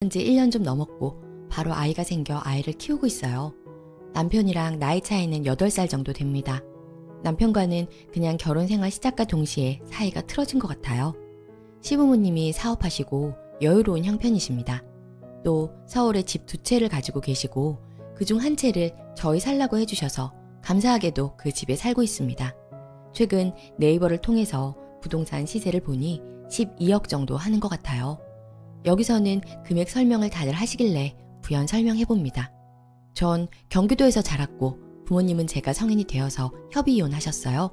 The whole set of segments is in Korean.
지 1년 좀 넘었고 바로 아이가 생겨 아이를 키우고 있어요. 남편이랑 나이 차이는 8살 정도 됩니다. 남편과는 그냥 결혼 생활 시작과 동시에 사이가 틀어진 것 같아요. 시부모님이 사업하시고 여유로운 형편이십니다. 또 서울에 집 2채를 가지고 계시고 그중 한 채를 저희 살라고 해주셔서 감사하게도 그 집에 살고 있습니다. 최근 네이버를 통해서 부동산 시세를 보니 12억 정도 하는 것 같아요. 여기서는 금액 설명을 다들 하시길래 부연 설명해봅니다. 전 경기도에서 자랐고 부모님은 제가 성인이 되어서 협의 이혼하셨어요.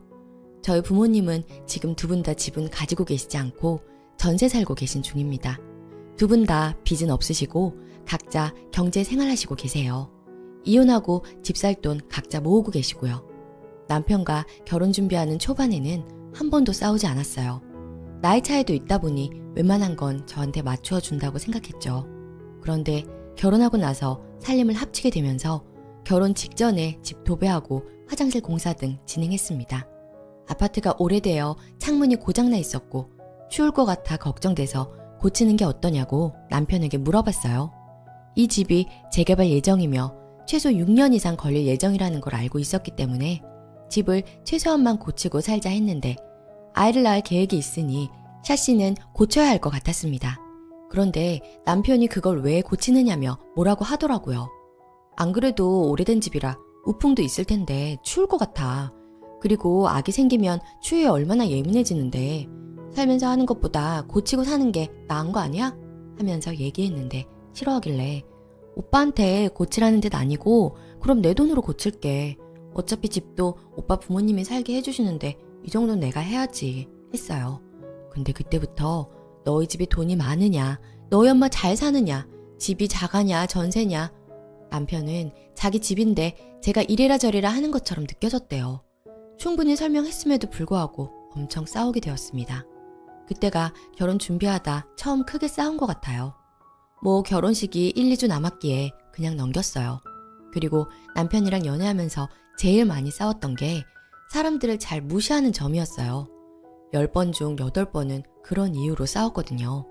저희 부모님은 지금 두 분 다 집은 가지고 계시지 않고 전세 살고 계신 중입니다. 두 분 다 빚은 없으시고 각자 경제 생활하시고 계세요. 이혼하고 집 살 돈 각자 모으고 계시고요. 남편과 결혼 준비하는 초반에는 한 번도 싸우지 않았어요. 나이 차이도 있다 보니 웬만한 건 저한테 맞추어 준다고 생각했죠. 그런데 결혼하고 나서 살림을 합치게 되면서 결혼 직전에 집 도배하고 화장실 공사 등 진행했습니다. 아파트가 오래되어 창문이 고장나 있었고 추울 것 같아 걱정돼서 고치는 게 어떠냐고 남편에게 물어봤어요. 이 집이 재개발 예정이며 최소 6년 이상 걸릴 예정이라는 걸 알고 있었기 때문에 집을 최소한만 고치고 살자 했는데 아이를 낳을 계획이 있으니 샤시는 고쳐야 할 것 같았습니다. 그런데 남편이 그걸 왜 고치느냐며 뭐라고 하더라고요. 안 그래도 오래된 집이라 우풍도 있을 텐데 추울 것 같아. 그리고 아기 생기면 추위에 얼마나 예민해지는데 살면서 하는 것보다 고치고 사는 게 나은 거 아니야? 하면서 얘기했는데 싫어하길래 오빠한테 고치라는 듯 아니고 그럼 내 돈으로 고칠게. 어차피 집도 오빠 부모님이 살게 해주시는데 이 정도는 내가 해야지 했어요. 근데 그때부터 너희 집에 돈이 많으냐, 너희 엄마 잘 사느냐, 집이 작아냐 전세냐. 남편은 자기 집인데 제가 이래라 저래라 하는 것처럼 느껴졌대요. 충분히 설명했음에도 불구하고 엄청 싸우게 되었습니다. 그때가 결혼 준비하다 처음 크게 싸운 것 같아요. 뭐 결혼식이 1, 2주 남았기에 그냥 넘겼어요. 그리고 남편이랑 연애하면서 제일 많이 싸웠던 게 사람들을 잘 무시하는 점이었어요. 10번 중 8번은 그런 이유로 싸웠거든요.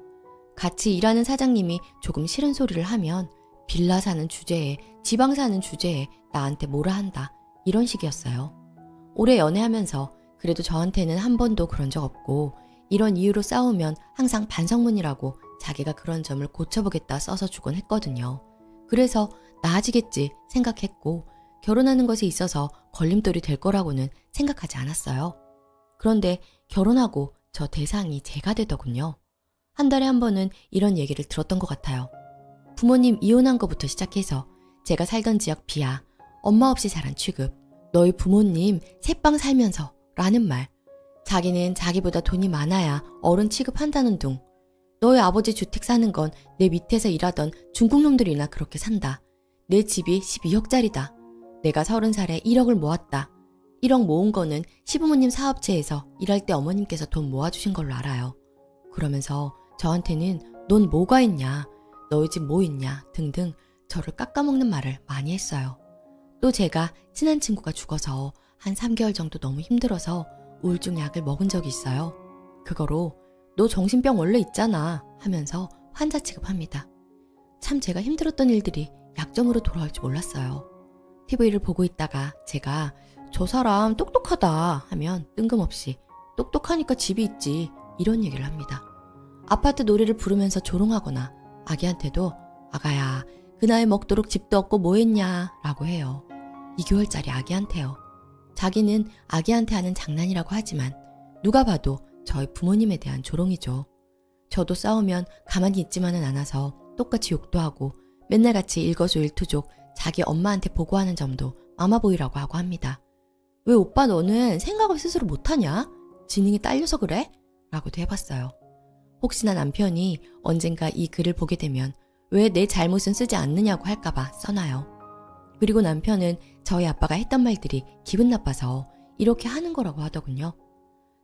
같이 일하는 사장님이 조금 싫은 소리를 하면 빌라 사는 주제에 지방 사는 주제에 나한테 뭐라 한다 이런 식이었어요. 오래 연애하면서 그래도 저한테는 한 번도 그런 적 없고 이런 이유로 싸우면 항상 반성문이라고 자기가 그런 점을 고쳐보겠다 써서 주곤 했거든요. 그래서 나아지겠지 생각했고 결혼하는 것에 있어서 걸림돌이 될 거라고는 생각하지 않았어요. 그런데 결혼하고 저 대상이 제가 되더군요. 한 달에 한 번은 이런 얘기를 들었던 것 같아요. 부모님 이혼한 거부터 시작해서 제가 살던 지역 비하, 엄마 없이 자란 취급, 너희 부모님 새빵 살면서 라는 말, 자기는 자기보다 돈이 많아야 어른 취급한다는 둥, 너희 아버지 주택 사는 건 내 밑에서 일하던 중국놈들이나 그렇게 산다. 내 집이 12억짜리다. 내가 30살에 1억을 모았다. 1억 모은 거는 시부모님 사업체에서 일할 때 어머님께서 돈 모아주신 걸로 알아요. 그러면서 저한테는 넌 뭐가 있냐, 너희 집 뭐 있냐 등등 저를 깎아먹는 말을 많이 했어요. 또 제가 친한 친구가 죽어서 한 3개월 정도 너무 힘들어서 우울증 약을 먹은 적이 있어요. 그거로 너 정신병 원래 있잖아 하면서 환자 취급합니다. 참 제가 힘들었던 일들이 약점으로 돌아올 줄 몰랐어요. TV를 보고 있다가 제가 저 사람 똑똑하다 하면 뜬금없이 똑똑하니까 집이 있지 이런 얘기를 합니다. 아파트 노래를 부르면서 조롱하거나 아기한테도 아가야 그 나이 먹도록 집도 없고 뭐 했냐 라고 해요. 2개월짜리 아기한테요. 자기는 아기한테 하는 장난이라고 하지만 누가 봐도 저희 부모님에 대한 조롱이죠. 저도 싸우면 가만히 있지만은 않아서 똑같이 욕도 하고 맨날 같이 일거수일투족 자기 엄마한테 보고하는 점도 마마보이라고 하고 합니다. 왜 오빠 너는 생각을 스스로 못하냐? 지능이 딸려서 그래? 라고도 해봤어요. 혹시나 남편이 언젠가 이 글을 보게 되면 왜 내 잘못은 쓰지 않느냐고 할까봐 써놔요. 그리고 남편은 저희 아빠가 했던 말들이 기분 나빠서 이렇게 하는 거라고 하더군요.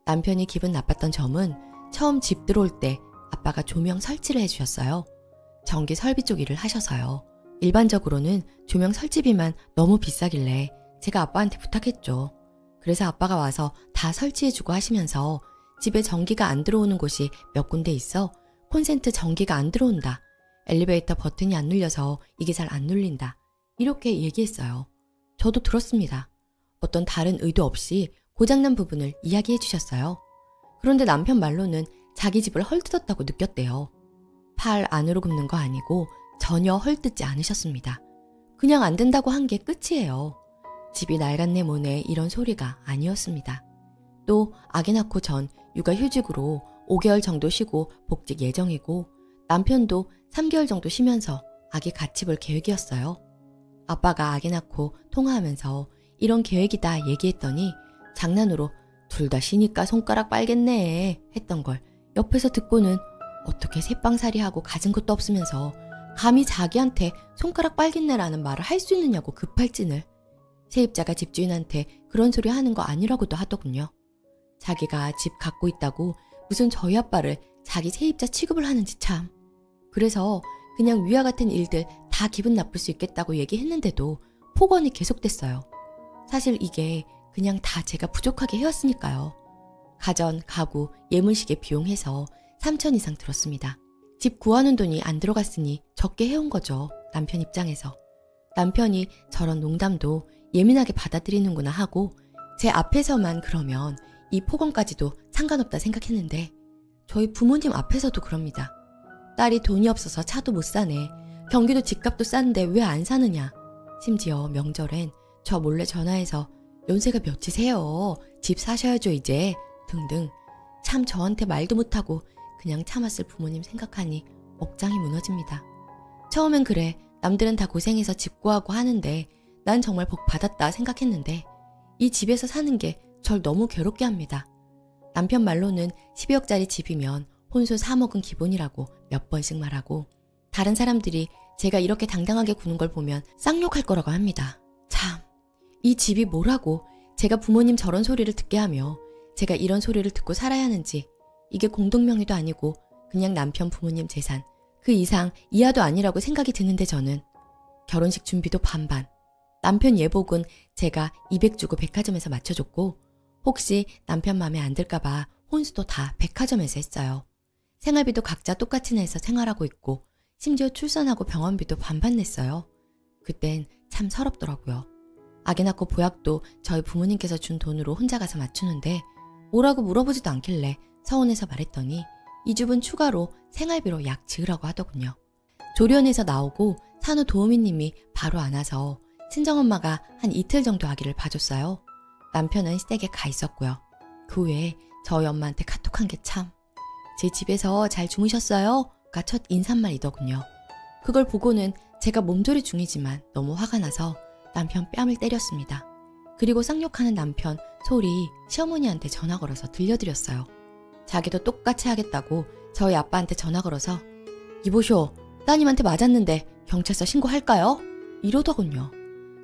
남편이 기분 나빴던 점은 처음 집 들어올 때 아빠가 조명 설치를 해주셨어요. 전기 설비 쪽 일을 하셔서요. 일반적으로는 조명 설치비만 너무 비싸길래 제가 아빠한테 부탁했죠. 그래서 아빠가 와서 다 설치해주고 하시면서 집에 전기가 안 들어오는 곳이 몇 군데 있어 콘센트 전기가 안 들어온다. 엘리베이터 버튼이 안 눌려서 이게 잘 안 눌린다. 이렇게 얘기했어요. 저도 들었습니다. 어떤 다른 의도 없이 고장난 부분을 이야기해 주셨어요. 그런데 남편 말로는 자기 집을 헐뜯었다고 느꼈대요. 팔 안으로 굽는 거 아니고 전혀 헐뜯지 않으셨습니다. 그냥 안 된다고 한 게 끝이에요. 집이 낡았네 뭐네 이런 소리가 아니었습니다. 또 아기 낳고 전 육아휴직으로 5개월 정도 쉬고 복직 예정이고 남편도 3개월 정도 쉬면서 아기 같이 볼 계획이었어요. 아빠가 아기 낳고 통화하면서 이런 계획이다 얘기했더니 장난으로 둘 다 쉬니까 손가락 빨겠네 했던 걸 옆에서 듣고는 어떻게 새빵살이하고 가진 것도 없으면서 감히 자기한테 손가락 빨겠네라는 말을 할 수 있느냐고 급발진을. 세입자가 집주인한테 그런 소리 하는 거 아니라고도 하더군요. 자기가 집 갖고 있다고 무슨 저희 아빠를 자기 세입자 취급을 하는지 참. 그래서 그냥 위와 같은 일들 다 기분 나쁠 수 있겠다고 얘기했는데도 폭언이 계속됐어요. 사실 이게 그냥 다 제가 부족하게 해왔으니까요. 가전, 가구, 예문시계 비용해서 3천 이상 들었습니다. 집 구하는 돈이 안 들어갔으니 적게 해온 거죠. 남편 입장에서. 남편이 저런 농담도 예민하게 받아들이는구나 하고 제 앞에서만 그러면 이 폭언까지도 상관없다 생각했는데 저희 부모님 앞에서도 그럽니다. 딸이 돈이 없어서 차도 못 사네. 경기도 집값도 싼데 왜 안 사느냐. 심지어 명절엔 저 몰래 전화해서 연세가 몇이세요? 집 사셔야죠 이제. 등등. 참 저한테 말도 못하고 그냥 참았을 부모님 생각하니 억장이 무너집니다. 처음엔 그래 남들은 다 고생해서 집 구하고 하는데 난 정말 복 받았다 생각했는데 이 집에서 사는 게 절 너무 괴롭게 합니다. 남편 말로는 12억짜리 집이면 혼수 3억은 기본이라고 몇 번씩 말하고 다른 사람들이 제가 이렇게 당당하게 구는 걸 보면 쌍욕할 거라고 합니다. 참, 이 집이 뭐라고 제가 부모님 저런 소리를 듣게 하며 제가 이런 소리를 듣고 살아야 하는지 이게 공동명의도 아니고 그냥 남편 부모님 재산 그 이상 이하도 아니라고 생각이 드는데 저는 결혼식 준비도 반반 남편 예복은 제가 200 주고 백화점에서 맞춰줬고 혹시 남편 맘에 안 들까봐 혼수도 다 백화점에서 했어요. 생활비도 각자 똑같이 내서 생활하고 있고 심지어 출산하고 병원비도 반반 냈어요. 그땐 참 서럽더라고요. 아기 낳고 보약도 저희 부모님께서 준 돈으로 혼자 가서 맞추는데 뭐라고 물어보지도 않길래 서운해서 말했더니 이 집은 추가로 생활비로 약 지으라고 하더군요. 조련에서 나오고 산후도우미님이 바로 안 와서 친정엄마가 한 이틀 정도 아기를 봐줬어요. 남편은 시댁에 가 있었고요. 그 후에 저희 엄마한테 카톡한 게 참 제 집에서 잘 주무셨어요? 가 첫 인사말이더군요. 그걸 보고는 제가 몸조리 중이지만 너무 화가 나서 남편 뺨을 때렸습니다. 그리고 쌍욕하는 남편 소리 시어머니한테 전화 걸어서 들려드렸어요. 자기도 똑같이 하겠다고 저희 아빠한테 전화 걸어서 이보쇼 따님한테 맞았는데 경찰서 신고할까요? 이러더군요.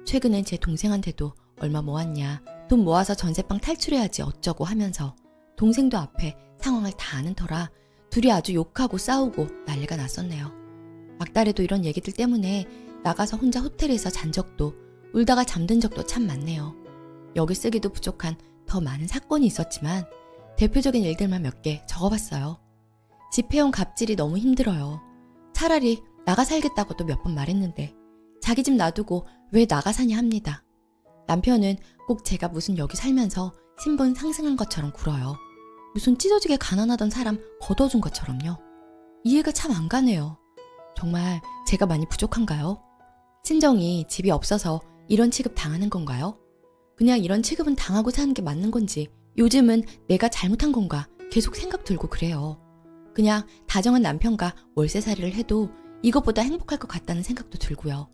최근엔 제 동생한테도 얼마 모았냐 돈 모아서 전세방 탈출해야지 어쩌고 하면서 동생도 앞에 상황을 다 아는 터라 둘이 아주 욕하고 싸우고 난리가 났었네요. 막달에도 이런 얘기들 때문에 나가서 혼자 호텔에서 잔 적도 울다가 잠든 적도 참 많네요. 여기 쓰기도 부족한 더 많은 사건이 있었지만 대표적인 일들만 몇 개 적어봤어요. 집 해온 갑질이 너무 힘들어요. 차라리 나가 살겠다고도 몇 번 말했는데 자기 집 놔두고 왜 나가 사냐 합니다. 남편은 꼭 제가 무슨 여기 살면서 신분 상승한 것처럼 굴어요. 무슨 찢어지게 가난하던 사람 걷어준 것처럼요. 이해가 참 안 가네요. 정말 제가 많이 부족한가요? 친정이 집이 없어서 이런 취급 당하는 건가요? 그냥 이런 취급은 당하고 사는 게 맞는 건지 요즘은 내가 잘못한 건가 계속 생각 들고 그래요. 그냥 다정한 남편과 월세살이를 해도 이것보다 행복할 것 같다는 생각도 들고요.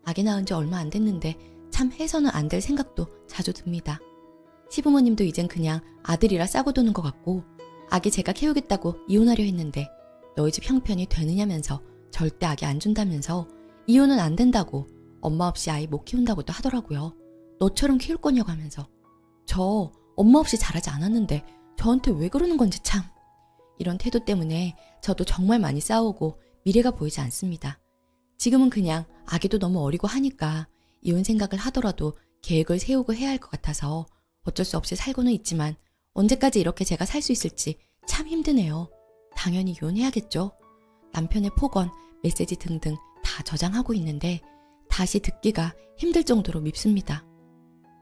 아기 낳은 지 얼마 안 됐는데 참 해서는 안 될 생각도 자주 듭니다. 시부모님도 이젠 그냥 아들이라 싸고 도는 것 같고 아기 제가 키우겠다고 이혼하려 했는데 너희 집 형편이 되느냐면서 절대 아기 안 준다면서 이혼은 안 된다고 엄마 없이 아이 못 키운다고도 하더라고요. 너처럼 키울 거냐고 하면서 저 엄마 없이 자라지 않았는데 저한테 왜 그러는 건지 참. 이런 태도 때문에 저도 정말 많이 싸우고 미래가 보이지 않습니다. 지금은 그냥 아기도 너무 어리고 하니까 이혼 생각을 하더라도 계획을 세우고 해야 할 것 같아서 어쩔 수 없이 살고는 있지만 언제까지 이렇게 제가 살 수 있을지 참 힘드네요. 당연히 이혼해야겠죠. 남편의 폭언 메시지 등등 다 저장하고 있는데 다시 듣기가 힘들 정도로 밉습니다.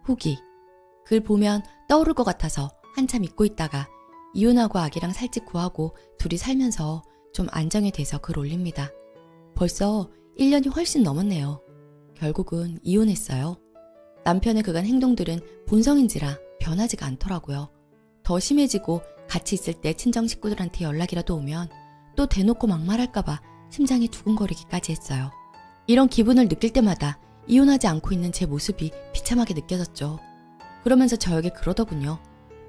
후기. 글 보면 떠오를 것 같아서 한참 잊고 있다가 이혼하고 아기랑 살집 구하고 둘이 살면서 좀 안정이 돼서 글 올립니다. 벌써 1년이 훨씬 넘었네요. 결국은 이혼했어요. 남편의 그간 행동들은 본성인지라 변하지가 않더라고요. 더 심해지고 같이 있을 때 친정 식구들한테 연락이라도 오면 또 대놓고 막말할까봐 심장이 두근거리기까지 했어요. 이런 기분을 느낄 때마다 이혼하지 않고 있는 제 모습이 비참하게 느껴졌죠. 그러면서 저에게 그러더군요.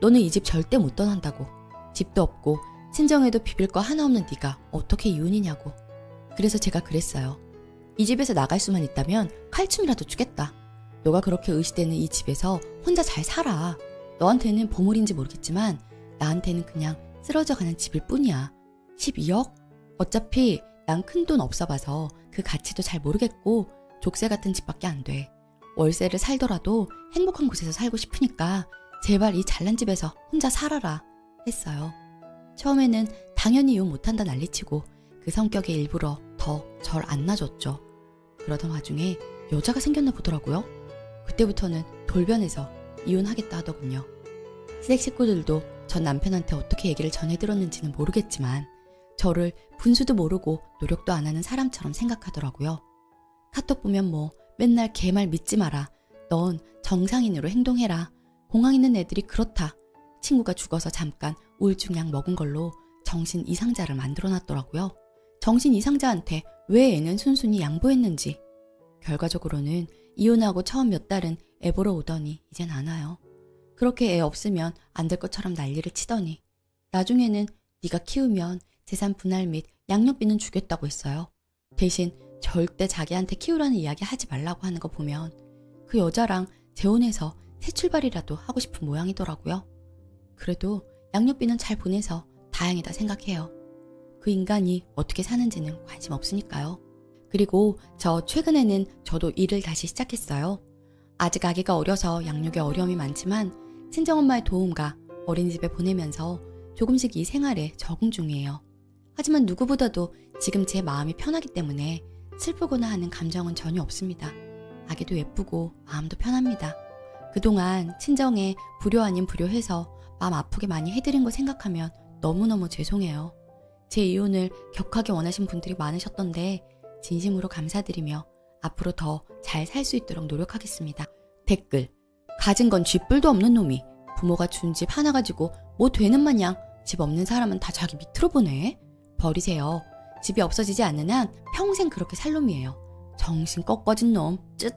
너는 이 집 절대 못 떠난다고. 집도 없고 친정에도 비빌 거 하나 없는 네가 어떻게 이혼이냐고. 그래서 제가 그랬어요. 이 집에서 나갈 수만 있다면 칼춤이라도 추겠다. 너가 그렇게 의시되는 이 집에서 혼자 잘 살아. 너한테는 보물인지 모르겠지만 나한테는 그냥 쓰러져가는 집일 뿐이야. 12억? 어차피 난 큰돈 없어봐서 그 가치도 잘 모르겠고 족쇄 같은 집밖에 안 돼. 월세를 살더라도 행복한 곳에서 살고 싶으니까 제발 이 잘난 집에서 혼자 살아라 했어요. 처음에는 당연히 이혼 못한다 난리치고 그 성격에 일부러 더 절 안 놔줬죠. 그러던 와중에 여자가 생겼나 보더라고요. 그때부터는 돌변해서 이혼하겠다 하더군요. 시댁 식구들도 전 남편한테 어떻게 얘기를 전해들었는지는 모르겠지만 저를 분수도 모르고 노력도 안 하는 사람처럼 생각하더라고요. 카톡 보면 뭐 맨날 걔 말 믿지 마라. 넌 정상인으로 행동해라. 공황 있는 애들이 그렇다. 친구가 죽어서 잠깐 우울증약 먹은 걸로 정신 이상자를 만들어놨더라고요. 정신 이상자한테 왜 애는 순순히 양보했는지. 결과적으로는 이혼하고 처음 몇 달은 애 보러 오더니 이젠 안 와요. 그렇게 애 없으면 안 될 것처럼 난리를 치더니 나중에는 네가 키우면 재산 분할 및 양육비는 주겠다고 했어요. 대신 절대 자기한테 키우라는 이야기 하지 말라고 하는 거 보면 그 여자랑 재혼해서 새 출발이라도 하고 싶은 모양이더라고요. 그래도 양육비는 잘 보내서 다행이다 생각해요. 그 인간이 어떻게 사는지는 관심 없으니까요. 그리고 저 최근에는 저도 일을 다시 시작했어요. 아직 아기가 어려서 양육에 어려움이 많지만 친정엄마의 도움과 어린이집에 보내면서 조금씩 이 생활에 적응 중이에요. 하지만 누구보다도 지금 제 마음이 편하기 때문에 슬프거나 하는 감정은 전혀 없습니다. 아기도 예쁘고 마음도 편합니다. 그동안 친정에 불효 아닌 불효해서 마음 아프게 많이 해드린 거 생각하면 너무너무 죄송해요. 제 이혼을 격하게 원하신 분들이 많으셨던데 진심으로 감사드리며 앞으로 더 잘 살 수 있도록 노력하겠습니다. 댓글. 가진 건 쥐뿔도 없는 놈이 부모가 준 집 하나 가지고 뭐 되는 마냥 집 없는 사람은 다 자기 밑으로 보내. 버리세요. 집이 없어지지 않는 한 평생 그렇게 살 놈이에요. 정신 꺾어진 놈. 쯧.